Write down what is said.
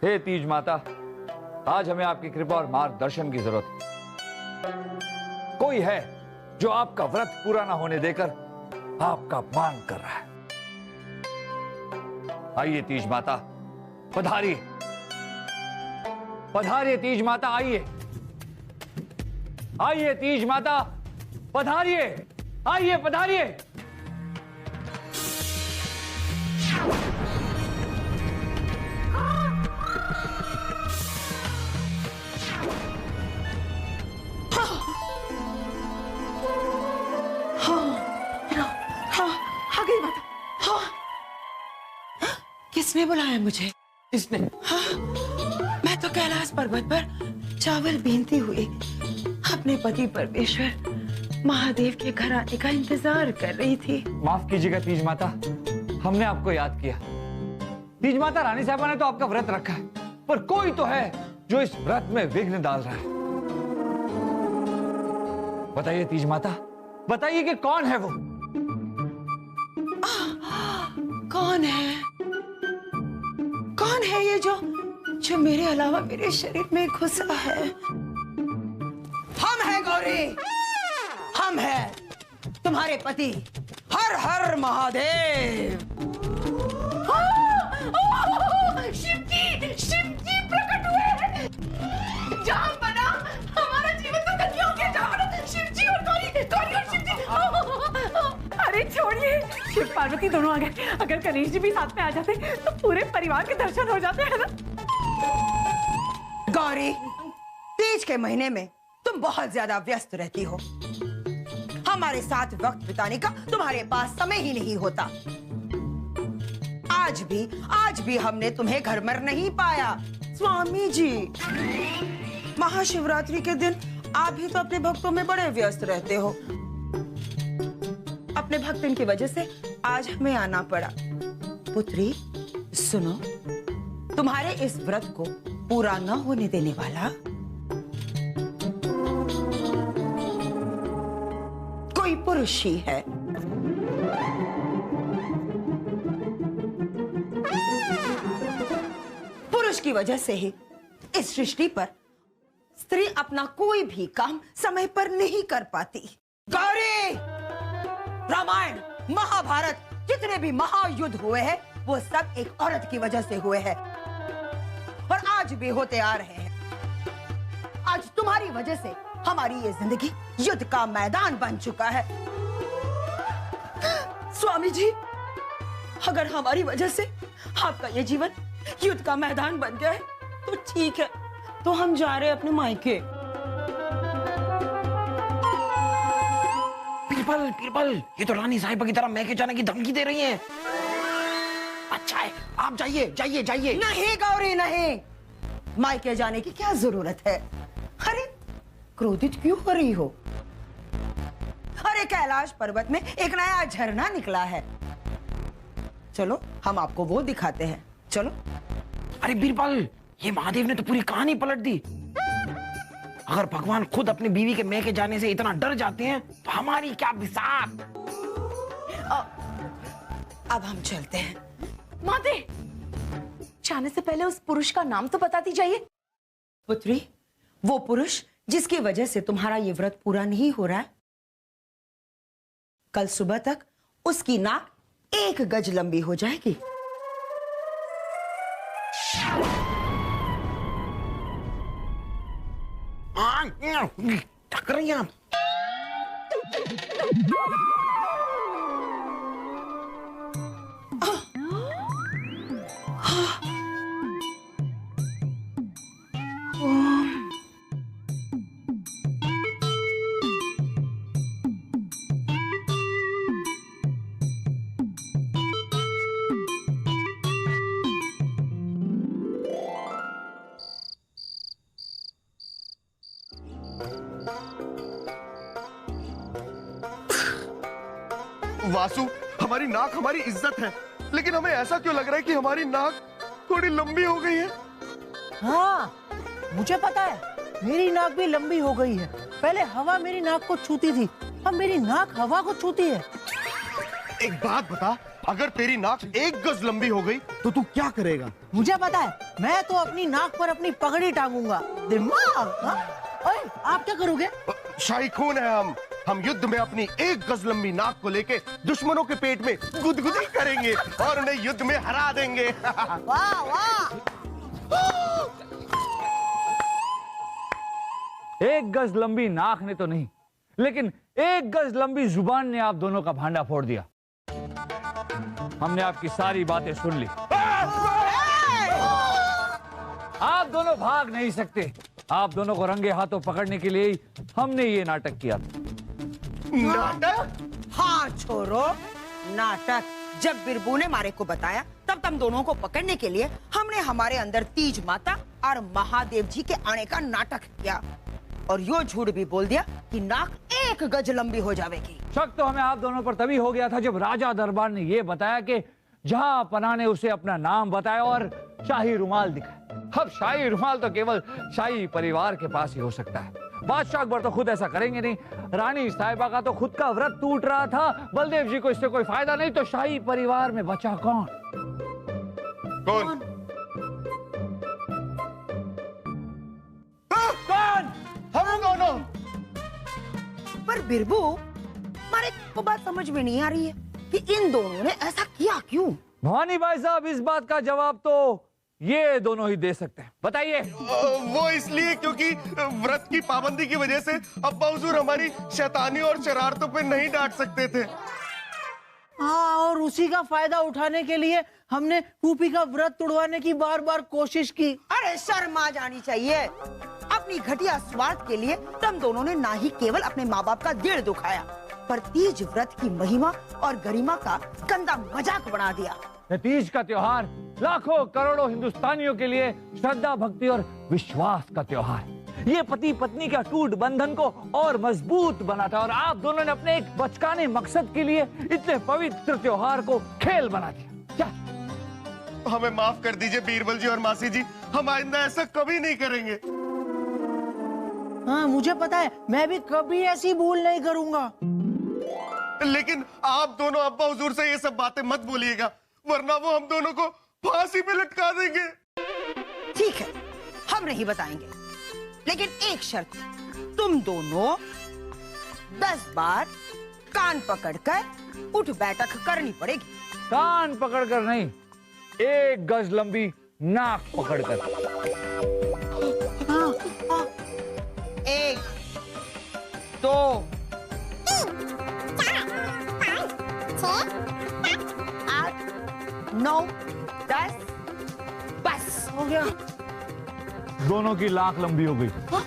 हे तीज माता, आज हमें आपकी कृपा और मार्गदर्शन की जरूरत है। कोई है जो आपका व्रत पूरा ना होने देकर आपका अपमान कर रहा है। आइए तीज माता, पधारिए पधारिए तीज माता, आइए आइए तीज माता, पधारिए, आइए पधारिए। किसने बुलाया मुझे? इसने। हाँ, मैं तो कैलाश पर्वत पर चावल बीनती हुई अपने पति परमेश्वर महादेव के घर आने का इंतजार कर रही थी। माफ कीजिएगा तीज माता, हमने आपको याद किया। तीज माता, रानी साहबा ने तो आपका व्रत रखा है, पर कोई तो है जो इस व्रत में विघ्न डाल रहा है। बताइए तीज माता, बताइए कि कौन है वो? कौन है? कौन है ये जो मेरे अलावा मेरे शरीर में घुसा है? हम हैं गौरी, हम हैं तुम्हारे पति हर हर महादेव। शिव जी प्रकट हुए। जाम बना, हमारा जीवन तो धन्य हो गया। जाम बना, शिव जी और गौरी, गौरी और शिव जी। अरे छोड़िए, शिव पार्वती दोनों आ गए। अगर गणेश जी भी साथ में आ जाते तो पूरे परिवार के दर्शन हो जाते हैं ना। गौरी, तीज के महीने में तुम बहुत ज्यादा व्यस्त रहती हो। हमारे साथ वक्त बिताने का तुम्हारे पास समय ही नहीं होता। आज भी हमने तुम्हें घर में नहीं पाया। स्वामी जी, महाशिवरात्रि के दिन आप ही तो अपने भक्तों में बड़े व्यस्त रहते हो। अपने भक्तों की वजह से आज हमें आना पड़ा। पुत्री सुनो, तुम्हारे इस व्रत को पूरा न होने देने वाला कोई पुरुष ही है। पुरुष की वजह से ही इस सृष्टि पर स्त्री अपना कोई भी काम समय पर नहीं कर पाती। गौरी, रामायण महाभारत जितने भी महायुद्ध हुए हैं वो सब एक औरत की वजह से हुए हैं और आज भी होते आ रहे हैं। आज तुम्हारी वजह से हमारी ये जिंदगी युद्ध का मैदान बन चुका है। स्वामी जी, अगर हमारी वजह से आपका ये जीवन युद्ध का मैदान बन गया है तो ठीक है, तो हम जा रहे हैं अपने मायके। बीरबल, बीरबल, ये तो रानी साहिबा की तरह मैके जाने की धमकी दे रही हैं। अच्छा है, आप जाइए जाइए जाइए। नहीं गौरी, नहीं, मायके जाने की क्या जरूरत है? अरे क्रोधित क्यों हो रही हो? अरे कैलाश पर्वत में एक नया झरना निकला है, चलो हम आपको वो दिखाते हैं, चलो। अरे बीरबल, ये महादेव ने तो पूरी कहानी पलट दी। अगर भगवान खुद अपनी बीवी के मैके जाने से इतना डर जाते हैं तो हमारी क्या बिसात। अब हम चलते हैं। माते, जाने से पहले उस पुरुष का नाम तो बताती जाइए। पुत्री, वो पुरुष जिसकी वजह से तुम्हारा ये व्रत पूरा नहीं हो रहा है, कल सुबह तक उसकी नाक 1 गज लंबी हो जाएगी। टक रही हैं आप। वासु, हमारी नाक हमारी इज्जत है, लेकिन हमें ऐसा क्यों लग रहा है कि हमारी नाक थोड़ी लंबी हो गई है? हाँ, मुझे पता है, मेरी नाक भी लंबी हो गई है। पहले हवा मेरी नाक को छूती थी, अब मेरी नाक हवा को छूती है। एक बात बता, अगर तेरी नाक 1 गज लंबी हो गई तो तू क्या करेगा? मुझे पता है, मैं तो अपनी नाक पर अपनी पगड़ी टांगूंगा। दिमाग हाँ? ओए, आप क्या करोगे? शाही खून है हम युद्ध में अपनी 1 गज लंबी नाक को लेके दुश्मनों के पेट में गुदगुदी करेंगे और उन्हें युद्ध में हरा देंगे। वाह वाह। 1 गज लंबी नाक ने तो नहीं, लेकिन 1 गज लंबी जुबान ने आप दोनों का भांडा फोड़ दिया। हमने आपकी सारी बातें सुन ली। आप दोनों भाग नहीं सकते। आप दोनों को रंगे हाथों पकड़ने के लिए ही हमने ये नाटक किया था। नाटक? हाँ छोरो, नाटक। जब बिरबू ने मारे को बताया तब तुम दोनों को पकड़ने के लिए हमने हमारे अंदर तीज माता और महादेव जी के आने का नाटक किया और यो झूठ भी बोल दिया कि नाक 1 गज लंबी हो जाएगी। शक तो हमें आप दोनों पर तभी हो गया था जब राजा दरबार ने यह बताया कि जहां पन्ना ने उसे अपना नाम बताया और शाही रुमाल दिखाया। अब शाही रुमाल तो केवल शाही परिवार के पास ही हो सकता है। बादशाह अकबर तो खुद ऐसा करेंगे नहीं। रानी साहिबा का तो खुद का व्रत टूट रहा था। बलदेव जी को इससे कोई फायदा नहीं, तो शाही परिवार में बचा कौन? कौन? कौन? हम दोनों। पर बिरबू, हमारे को बात समझ में नहीं आ रही है कि इन दोनों ने ऐसा किया क्यों? भवानी भाई साहब, इस बात का जवाब तो ये दोनों ही दे सकते हैं। बताइए। वो इसलिए क्योंकि व्रत की पाबंदी की वजह से अब्बा हुजूर हमारी शैतानी और शरारतों पे नहीं डांट सकते थे। हाँ, और उसी का फायदा उठाने के लिए हमने फूफी का व्रत तोड़वाने की बार बार कोशिश की। अरे शर्म आ जानी चाहिए। अपनी घटिया स्वार्थ के लिए तुम दोनों ने ना ही केवल अपने माँ बाप का दिल दुखाया, पर तीज व्रत की महिमा और गरिमा का गंदा मजाक बना दिया। तीज का त्योहार लाखों करोड़ों हिंदुस्तानियों के लिए श्रद्धा, भक्ति और विश्वास का त्योहार। ये पति पत्नी का टूट बंधन को और मजबूत बनाता है और आप दोनों ने अपने एक बचकाने मकसद के लिए इतने पवित्र त्योहार को खेल बना दिया। क्या? हमें माफ कर दीजिए बीरबल जी और मासी जी, हम आइंदा ऐसा कभी नहीं करेंगे। हाँ, मुझे पता है, मैं भी कभी ऐसी भूल नहीं करूंगा। लेकिन आप दोनों अब्बा हुजूर से ये सब बातें मत बोलिएगा, वरना वो हम दोनों को फांसी पे लटका देंगे। ठीक है, हम नहीं बताएंगे, लेकिन एक शर्त, तुम दोनों 10 बार कान पकड़कर उठ बैठक करनी पड़ेगी। कान पकड़कर नहीं, 1 गज लंबी नाक पकड़कर। 1, 2, 8, 9, 10, बस हो गया। दोनों की लाख लंबी हो गई। हाँ?